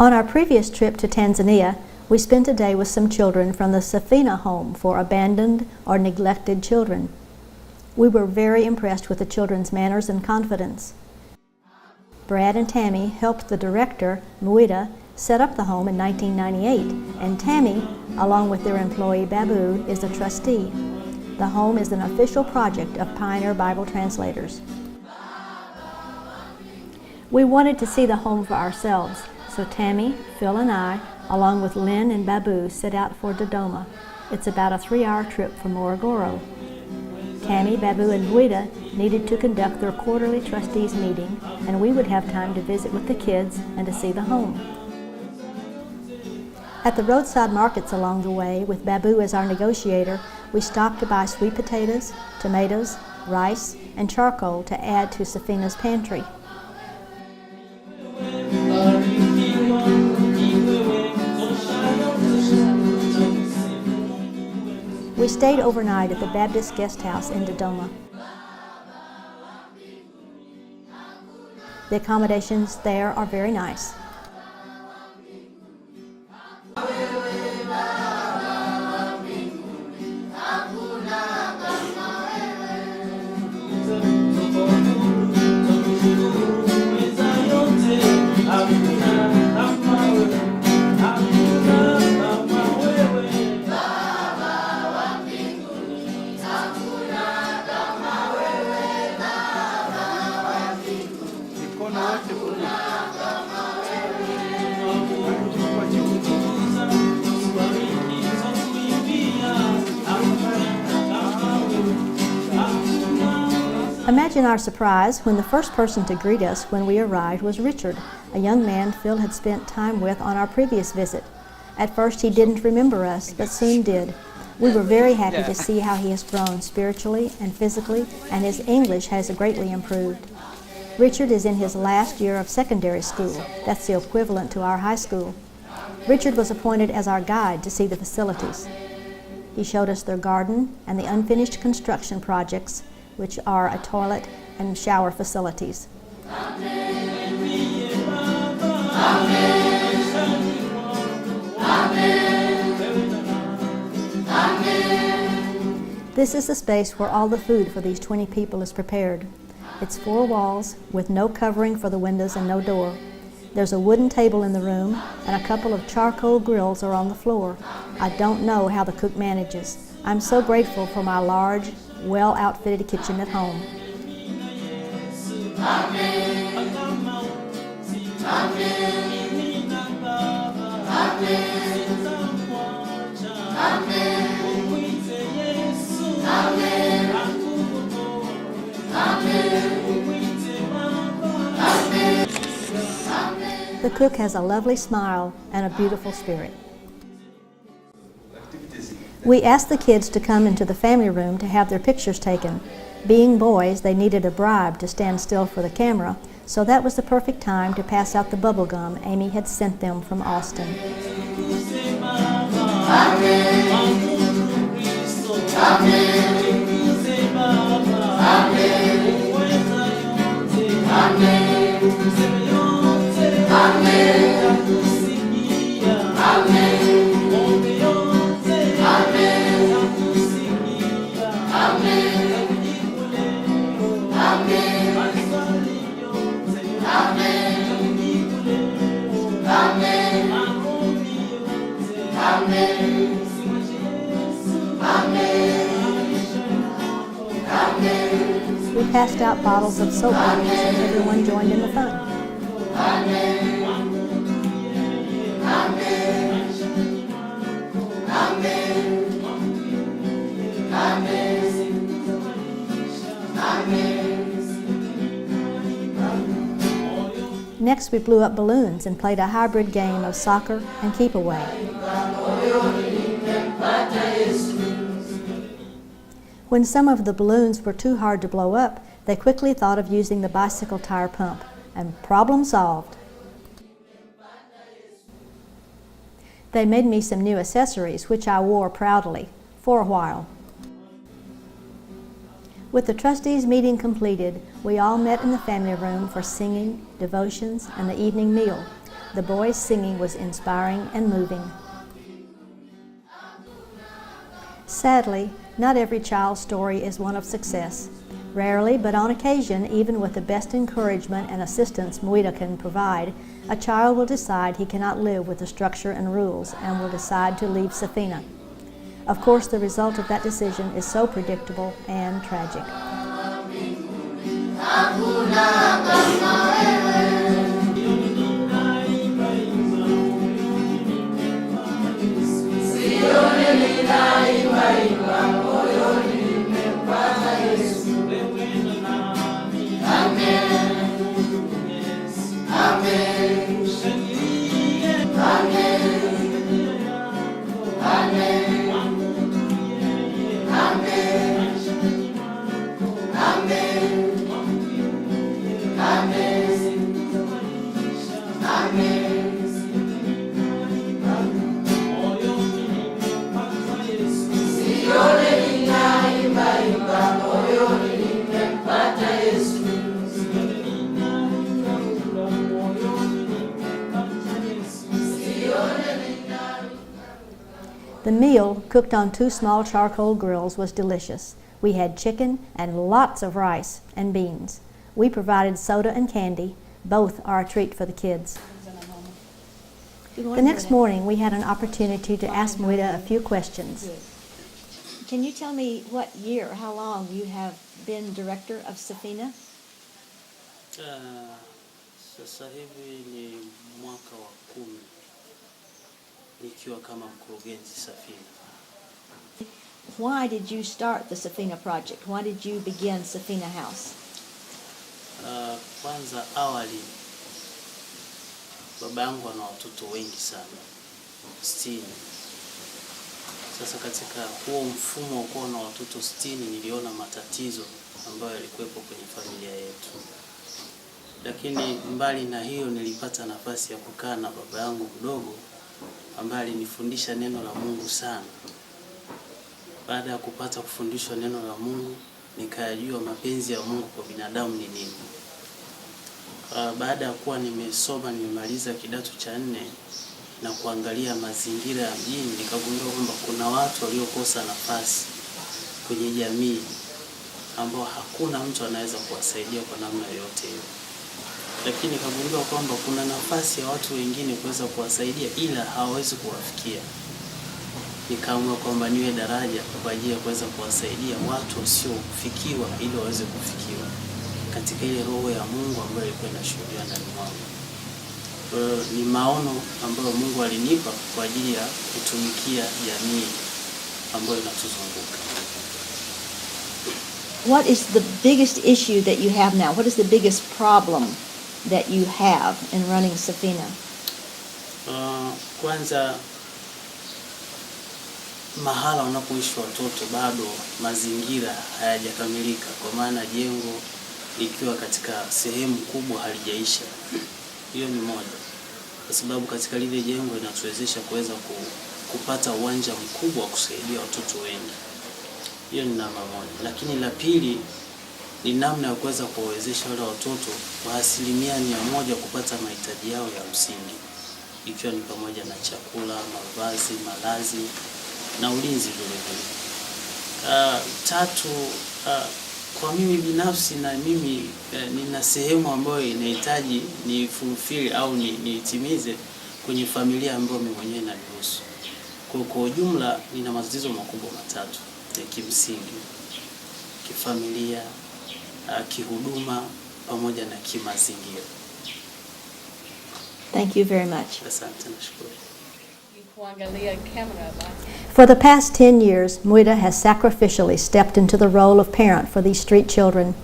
On our previous trip to Tanzania, we spent a day with some children from the Safina home for abandoned or neglected children. We were very impressed with the children's manners and confidence. Brad and Tammy helped the director, Mwita, set up the home in 1998, and Tammy, along with their employee Babu, is a trustee. The home is an official project of Pioneer Bible Translators. We wanted to see the home for ourselves, so Tammy, Phil, and I, along with Lynn and Babu, set out for Dodoma. It's about a 3-hour trip from Morogoro. Tammy, Babu, and Mwita needed to conduct their quarterly trustees meeting, and we would have time to visit with the kids and to see the home. At the roadside markets along the way, with Babu as our negotiator, we stopped to buy sweet potatoes, tomatoes, rice, and charcoal to add to Safina's pantry. We stayed overnight at the Baptist Guest House in Dodoma. The accommodations there are very nice. Imagine our surprise when the first person to greet us when we arrived was Richard, a young man Phil had spent time with on our previous visit. At first he didn't remember us, but soon did. We were very happy to see how he has grown spiritually and physically, and his English has greatly improved. Richard is in his last year of secondary school. That's the equivalent to our high school. Richard was appointed as our guide to see the facilities. He showed us their garden and the unfinished construction projects, which are a toilet and shower facilities. This is the space where all the food for these 20 people is prepared. It's 4 walls with no covering for the windows and no door. There's a wooden table in the room and a couple of charcoal grills are on the floor. I don't know how the cook manages. I'm so grateful for my large, well-outfitted kitchen at home. The cook has a lovely smile and a beautiful spirit. We asked the kids to come into the family room to have their pictures taken. Being boys, they needed a bribe to stand still for the camera, so that was the perfect time to pass out the bubble gum Amy had sent them from Austin. We passed out bottles of soap bubbles and everyone joined in the fun. Next we blew up balloons and played a hybrid game of soccer and keep away. When some of the balloons were too hard to blow up, they quickly thought of using the bicycle tire pump, and problem solved. They made me some new accessories, which I wore proudly for a while. With the trustees' meeting completed, we all met in the family room for singing, devotions, and the evening meal. The boys' singing was inspiring and moving. Sadly, not every child's story is one of success. Rarely, but on occasion, even with the best encouragement and assistance Mwita can provide, a child will decide he cannot live with the structure and rules and will decide to leave Safina. Of course, the result of that decision is so predictable and tragic. The meal, cooked on 2 small charcoal grills, was delicious. We had chicken and lots of rice and beans. We provided soda and candy. Both are a treat for the kids. The next morning, we had an opportunity to ask Mwita a few questions. Can you tell me what year, how long you have been director of Safina? Sasa hivi ni mwaka wa 10 nikiwa kama mkurugenzi Safina. Why did you start the Safina project? Why did you begin Safina House? Kwanza awali baba yangu ana watoto wengi sana, 60. Sasa katika huo mfumo wa kuwa na watoto 60 niliona matatizo ambayo yalikuwepo kwenye familia yetu. Lakini mbali na hiyo nilipata nafasi ya kukaa na baba yangu mdogo ambaye alinifundisha neno la Mungu sana. Baada ya kupata kufundishwa neno la Mungu, nikayajua mapenzi ya Mungu kwa binadamu ni nini. Baada ya kuwa nimemaliza kidato cha 4 na kuangalia mazingira ya mjini, nikagundua kwamba kuna watu waliokosa nafasi kwenye jamii ambao hakuna mtu anaweza kuwasaidia kwa namna yoyote hiyo. Lakini nikagundua kwamba kuna nafasi ya watu wengine kuweza kuwasaidia ila hawawezi kuwafikia. Nikaamua kwamba niwe daraja kwa ajili ya kuweza kuwasaidia watu wasiofikiwa ili waweze kufikiwa katika ile roho ya Mungu ambayo ilikuwa inashuhudia ndani mwangu. Ni maono ambayo Mungu alinipa kwa ajili ya kutumikia jamii ambayo inatuzunguka. What is the biggest issue that you have now? What is the biggest problem that you have in running Safina? Kwanza, mahala wanapoishi watoto bado mazingira hayajakamilika, kwa maana jengo likiwa katika sehemu kubwa halijaisha. Hiyo ni moja, kwa sababu katika lile jengo inatuwezesha kuweza kupata uwanja mkubwa wa kusaidia watoto wengi. Hiyo ni namba moja. Lakini la pili ni namna ya kuweza kuwawezesha wale watoto kwa 100% kupata mahitaji yao ya msingi, ikiwa ni pamoja na chakula, mavazi, malazi na ulinzi vile vile. Tatu, kwa mimi binafsi na mimi nina sehemu ambayo inahitaji ni fulfill au nitimize kwenye familia ambayo mimi mwenyewe inanihusu. Kwa ujumla nina matatizo makubwa matatu ya kimsingi: kifamilia, kihuduma pamoja na kimazingira. Thank you very much. Asante, nashukuru. For the past 10 years, Mwita has sacrificially stepped into the role of parent for these street children.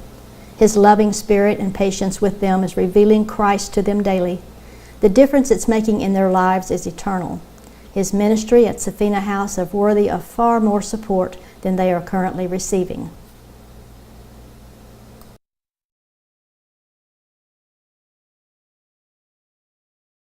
His loving spirit and patience with them is revealing Christ to them daily. The difference it's making in their lives is eternal. His ministry at Safina House is worthy of far more support than they are currently receiving.